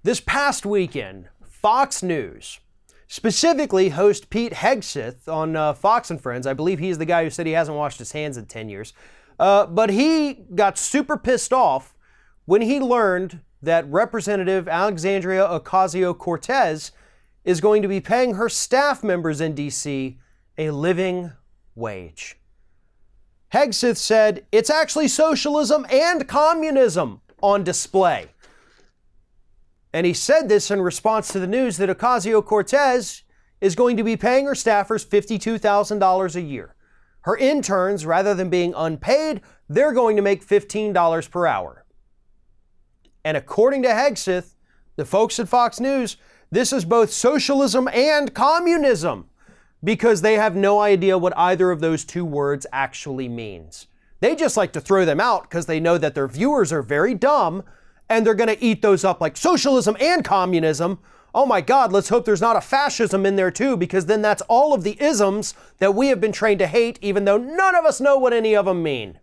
This past weekend, Fox News, specifically host Pete Hegseth on Fox and Friends, I believe he's the guy who said he hasn't washed his hands in 10 years, but he got super pissed off when he learned that Representative Alexandria Ocasio-Cortez is going to be paying her staff members in D.C. a living wage. Hegseth said, it's actually socialism and communism on display. And he said this in response to the news that Ocasio-Cortez is going to be paying her staffers $52,000 a year. Her interns, rather than being unpaid, they're going to make $15 per hour. And according to Hegseth, the folks at Fox News, this is both socialism and communism because they have no idea what either of those two words actually means. They just like to throw them out because they know that their viewers are very dumb and they're going to eat those up like socialism and communism. Oh my God, let's hope there's not a fascism in there too, because then that's all of the isms that we have been trained to hate, even though none of us know what any of them mean.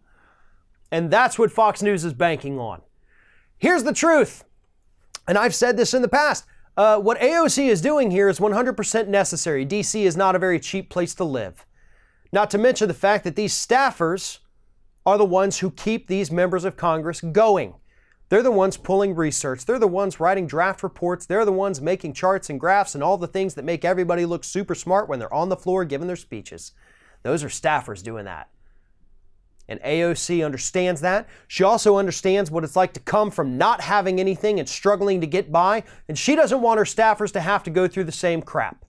And that's what Fox News is banking on. Here's the truth, and I've said this in the past. What AOC is doing here is 100% necessary. DC is not a very cheap place to live. Not to mention the fact that these staffers are the ones who keep these members of Congress going. They're the ones pulling research. They're the ones writing draft reports. They're the ones making charts and graphs and all the things that make everybody look super smart when they're on the floor giving their speeches. Those are staffers doing that. And AOC understands that. She also understands what it's like to come from not having anything and struggling to get by. And she doesn't want her staffers to have to go through the same crap.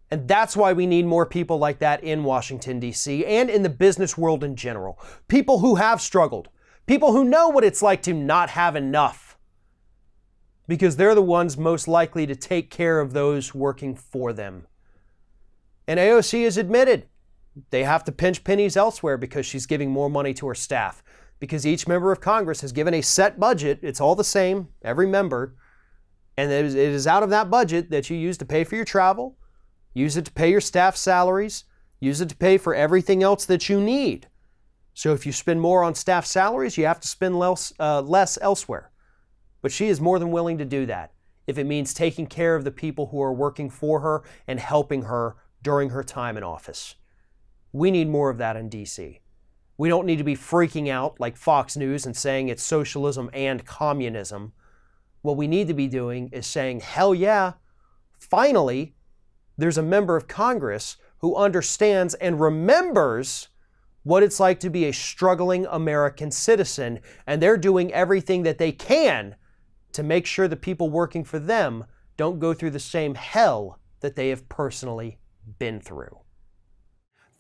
And that's why we need more people like that in Washington, D.C. and in the business world in general. People who have struggled. People who know what it's like to not have enough, because they're the ones most likely to take care of those working for them. And AOC has admitted they have to pinch pennies elsewhere because she's giving more money to her staff, because each member of Congress has given a set budget. It's all the same, every member, and it is out of that budget that you use to pay for your travel, use it to pay your staff salaries, use it to pay for everything else that you need. So if you spend more on staff salaries, you have to spend less elsewhere. But she is more than willing to do that if it means taking care of the people who are working for her and helping her during her time in office. We need more of that in D.C. We don't need to be freaking out like Fox News and saying it's socialism and communism. What we need to be doing is saying, hell yeah, finally, there's a member of Congress who understands and remembers what it's like to be a struggling American citizen, and they're doing everything that they can to make sure the people working for them don't go through the same hell that they have personally been through.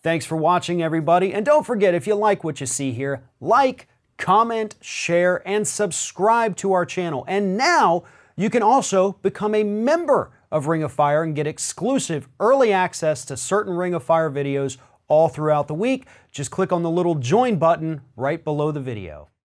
Thanks for watching, everybody, and don't forget, if you like what you see here, like, comment, share, and subscribe to our channel. And now you can also become a member of Ring of Fire and get exclusive early access to certain Ring of Fire videos all throughout the week. Just click on the little join button right below the video.